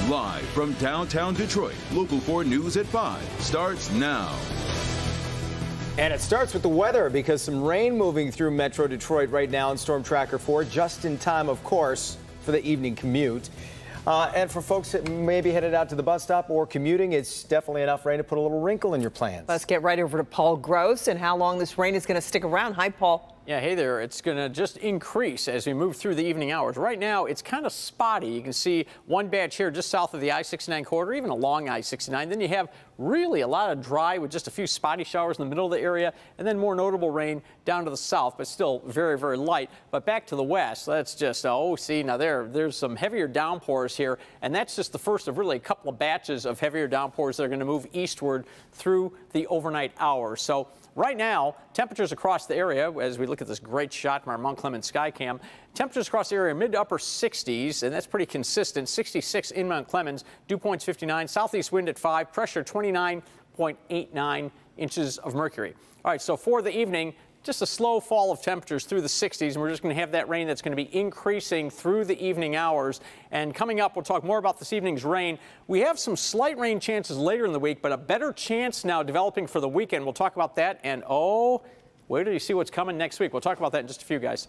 Live from downtown Detroit, Local 4 News at 5 starts now. And it starts with the weather because some rain moving through Metro Detroit right now in Storm Tracker 4, just in time, of course, for the evening commute. And for folks that may be headed out to the bus stop or commuting, it's definitely enough rain to put a little wrinkle in your plans. Let's get right over to Paul Gross and how long this rain is going to stick around. Hi, Paul. Yeah, hey there. It's going to just increase as we move through the evening hours. Right now, it's kind of spotty. You can see one batch here just south of the I-69 corridor, even along I-69. Then you have really a lot of dry with just a few spotty showers in the middle of the area, and then more notable rain down to the south, but still very, very light. But back to the west, that's just, see, now there's some heavier downpours here, and that's just the first of really a couple of batches of heavier downpours that are going to move eastward through the overnight hours. So right now, temperatures across the area, as we look at this great shot from our Mount Clemens Skycam, temperatures across the area mid to upper 60s, and that's pretty consistent. 66 in Mount Clemens, dew points 59, southeast wind at 5, pressure 29.89 inches of mercury. All right, so for the evening, just a slow fall of temperatures through the 60s, and we're just going to have that rain that's going to be increasing through the evening hours. And coming up, we'll talk more about this evening's rain. We have some slight rain chances later in the week, but a better chance now developing for the weekend. We'll talk about that. And where do you see what's coming next week? We'll talk about that in just a few, guys.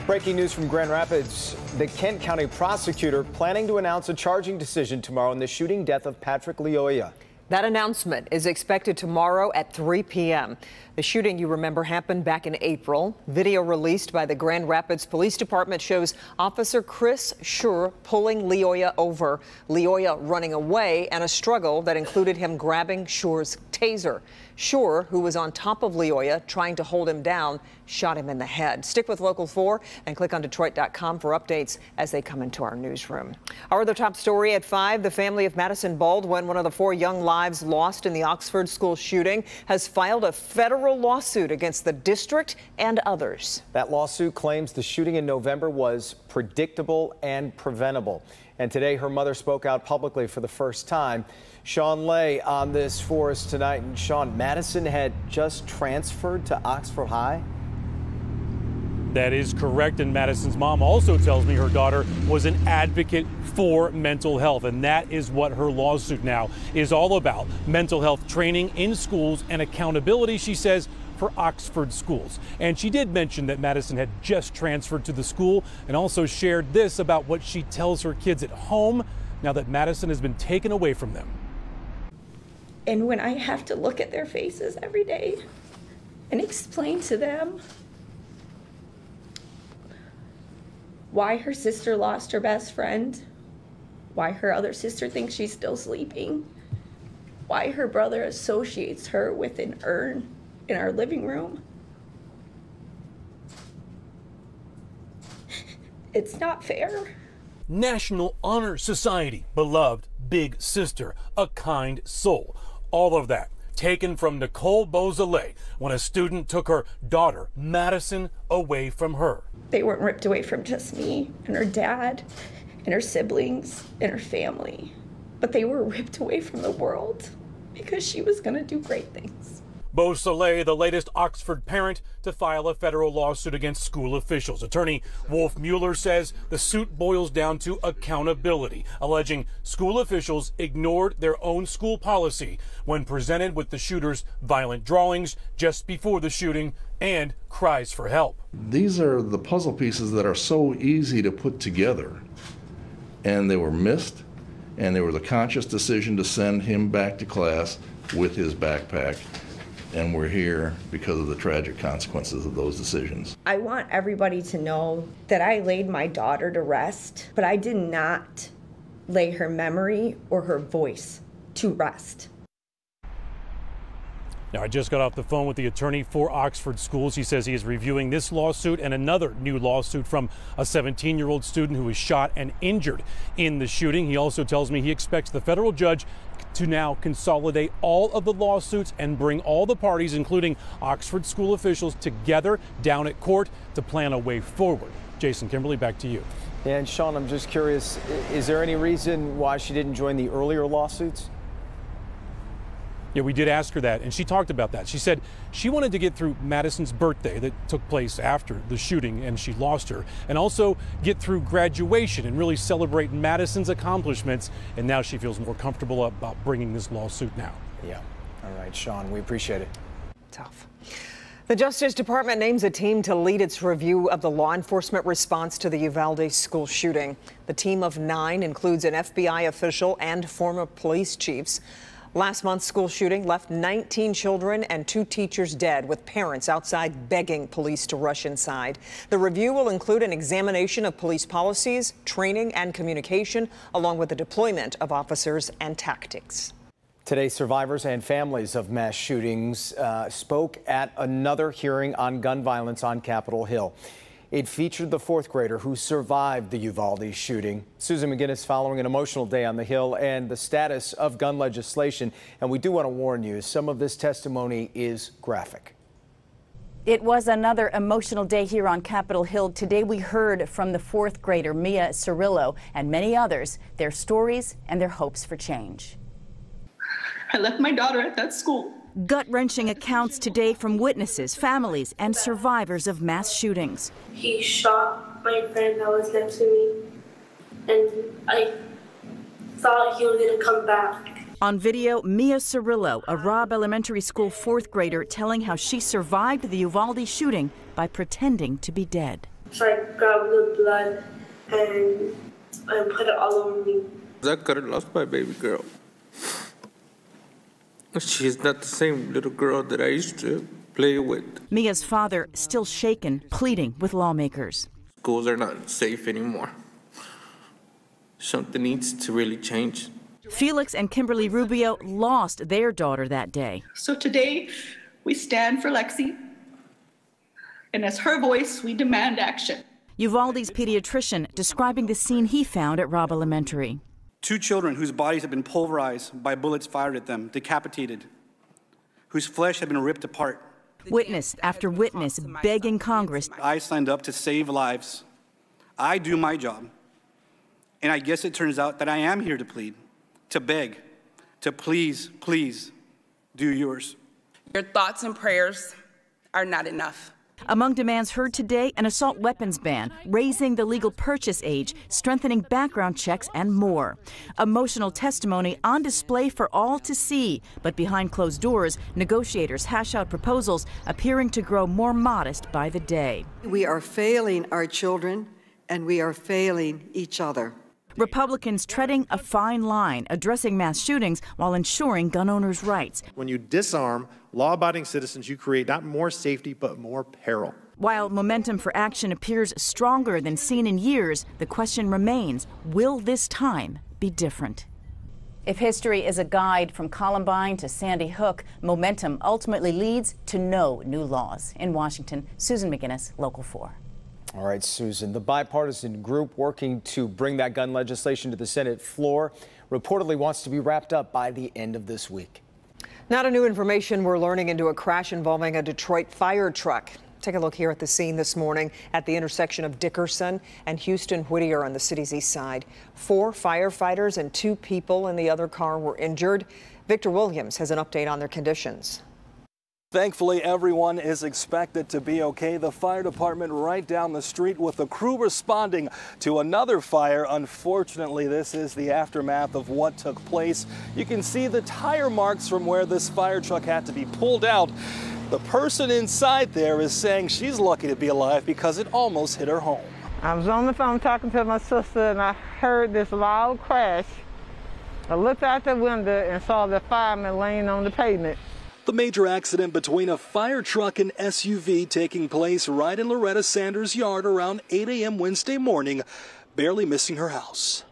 Breaking news from Grand Rapids. The Kent County prosecutor planning to announce a charging decision tomorrow in the shooting death of Patrick Lyoya. That announcement is expected tomorrow at 3 p.m. The shooting, you remember, happened back in April. Video released by the Grand Rapids Police Department shows Officer Chris Schur pulling Lyoya over, Lyoya running away, and a struggle that included him grabbing Schur's taser. Schur, who was on top of Lyoya trying to hold him down, shot him in the head. Stick with Local 4 and click on Detroit.com for updates as they come into our newsroom. Our other top story at 5, the family of Madison Baldwin, one of the 4 young lives lost in the Oxford school shooting, has filed a federal lawsuit against the district and others. That lawsuit claims the shooting in November was predictable and preventable. And today her mother spoke out publicly for the first time. Sean Lay on this for us tonight. And Sean, Madison had just transferred to Oxford High? That is correct, and Madison's mom also tells me her daughter was an advocate for mental health, and that is what her lawsuit now is all about. Mental health training in schools and accountability, she says, for Oxford schools. And she did mention that Madison had just transferred to the school and also shared this about what she tells her kids at home now that Madison has been taken away from them. And when I have to look at their faces every day and explain to them why her sister lost her best friend, why her other sister thinks she's still sleeping, why her brother associates her with an urn in our living room. It's not fair. National Honor Society, beloved big sister, a kind soul. All of that taken from Nicole Beausoleil when a student took her daughter, Madison, away from her. They weren't ripped away from just me and her dad and her siblings and her family, but they were ripped away from the world because she was going to do great things. Beausoleil, the latest Oxford parent to file a federal lawsuit against school officials. Attorney Wolf Mueller says the suit boils down to accountability, alleging school officials ignored their own school policy when presented with the shooter's violent drawings just before the shooting and cries for help. These are the puzzle pieces that are so easy to put together, and they were missed, and there was a conscious decision to send him back to class with his backpack. And we're here because of the tragic consequences of those decisions. I want everybody to know that I laid my daughter to rest, but I did not lay her memory or her voice to rest. Now, I just got off the phone with the attorney for Oxford Schools. He says he is reviewing this lawsuit and another new lawsuit from a 17-year-old student who was shot and injured in the shooting. He also tells me he expects the federal judge to now consolidate all of the lawsuits and bring all the parties, including Oxford school officials, together down at court to plan a way forward. Jason, Kimberly, back to you. And Sean, I'm just curious, is there any reason why she didn't join the earlier lawsuits? Yeah, we did ask her that, and she talked about that. She said she wanted to get through Madison's birthday that took place after the shooting and she lost her, and also get through graduation and really celebrate Madison's accomplishments. And now she feels more comfortable about bringing this lawsuit now. Yeah. All right, Sean, we appreciate it. Tough. The Justice Department names a team to lead its review of the law enforcement response to the Uvalde school shooting. The team of 9 includes an FBI official and former police chiefs. Last month's school shooting left 19 children and 2 teachers dead, with parents outside begging police to rush inside. The review will include an examination of police policies, training and communication, along with the deployment of officers and tactics. Today, survivors and families of mass shootings spoke at another hearing on gun violence on Capitol Hill. It featured the 4th grader who survived the Uvalde shooting. Susan McGinnis following an emotional day on the Hill and the status of gun legislation. And we do want to warn you, some of this testimony is graphic. It was another emotional day here on Capitol Hill. Today we heard from the 4th grader, Mia Cirillo, and many others, their stories and their hopes for change. I left my daughter at that school. Gut-wrenching accounts today from witnesses, families, and survivors of mass shootings. He shot my friend that was next to me, and I thought he was going to come back. On video, Mia Cirillo, a Robb Elementary School 4th grader, telling how she survived the Uvalde shooting by pretending to be dead. So I grabbed the blood and I put it all over me. I could have lost my baby girl. She's not the same little girl that I used to play with. Mia's father, still shaken, pleading with lawmakers. Schools are not safe anymore. Something needs to really change. Felix and Kimberly Rubio lost their daughter that day. So today, we stand for Lexi, and as her voice, we demand action. Uvalde's pediatrician describing the scene he found at Robb Elementary. 2 children whose bodies have been pulverized by bullets fired at them, decapitated, whose flesh had been ripped apart. Witness after witness begging Congress. I signed up to save lives. I do my job. And I guess it turns out that I am here to plead, to beg, to please, please do yours. Your thoughts and prayers are not enough. Among demands heard today, an assault weapons ban, raising the legal purchase age, strengthening background checks, and more. Emotional testimony on display for all to see. But behind closed doors, negotiators hash out proposals appearing to grow more modest by the day. We are failing our children, and we are failing each other. Republicans treading a fine line, addressing mass shootings while ensuring gun owners' rights. When you disarm law-abiding citizens, you create not more safety, but more peril. While momentum for action appears stronger than seen in years, the question remains, will this time be different? If history is a guide from Columbine to Sandy Hook, momentum ultimately leads to no new laws. In Washington, Susan McGinnis, Local 4. All right, Susan, the bipartisan group working to bring that gun legislation to the Senate floor reportedly wants to be wrapped up by the end of this week. Not a new information we're learning into a crash involving a Detroit fire truck. Take a look here at the scene this morning at the intersection of Dickerson and Houston Whittier on the city's east side. 4 firefighters and 2 people in the other car were injured. Victor Williams has an update on their conditions. Thankfully, everyone is expected to be okay. The fire department right down the street with the crew responding to another fire. Unfortunately, this is the aftermath of what took place. You can see the tire marks from where this fire truck had to be pulled out. The person inside there is saying she's lucky to be alive because it almost hit her home. I was on the phone talking to my sister and I heard this loud crash. I looked out the window and saw the fireman laying on the pavement. The major accident between a fire truck and SUV taking place right in Loretta Sanders' yard around 8 a.m. Wednesday morning, barely missing her house.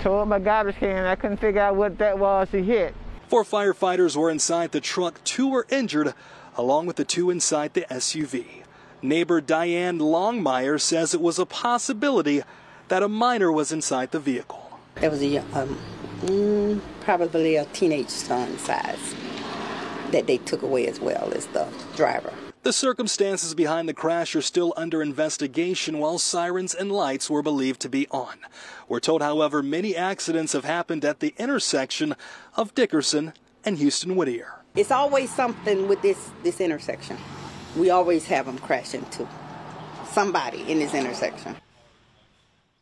Tore up my garbage can. I couldn't figure out what that was he hit. 4 firefighters were inside the truck. 2 were injured, along with the 2 inside the SUV. Neighbor Diane Longmire says it was a possibility that a minor was inside the vehicle. It was probably a teenage son size that they took away as well as the driver. The circumstances behind the crash are still under investigation while sirens and lights were believed to be on. We're told, however, many accidents have happened at the intersection of Dickerson and Houston Whittier. It's always something with this intersection. We always have them crash into somebody in this intersection.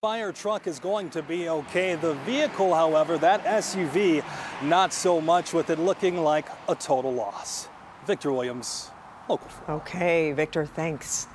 Fire truck is going to be okay. The vehicle, however, that SUV, not so much, with it looking like a total loss. Victor Williams, Local 4. Okay, Victor, thanks.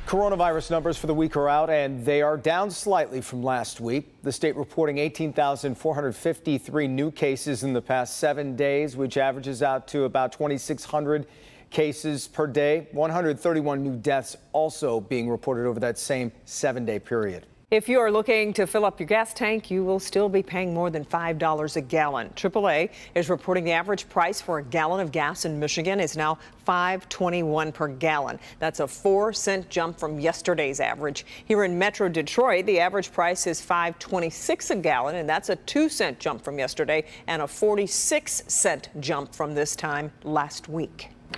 Coronavirus numbers for the week are out, and they are down slightly from last week. The state reporting 18,453 new cases in the past 7 days, which averages out to about 2,600 cases per day. 131 new deaths also being reported over that same 7-day period. If you are looking to fill up your gas tank, you will still be paying more than $5 a gallon. AAA is reporting the average price for a gallon of gas in Michigan is now $5.21 per gallon. That's a 4-cent jump from yesterday's average. Here in Metro Detroit, the average price is $5.26 a gallon, and that's a 2-cent jump from yesterday and a 46-cent jump from this time last week.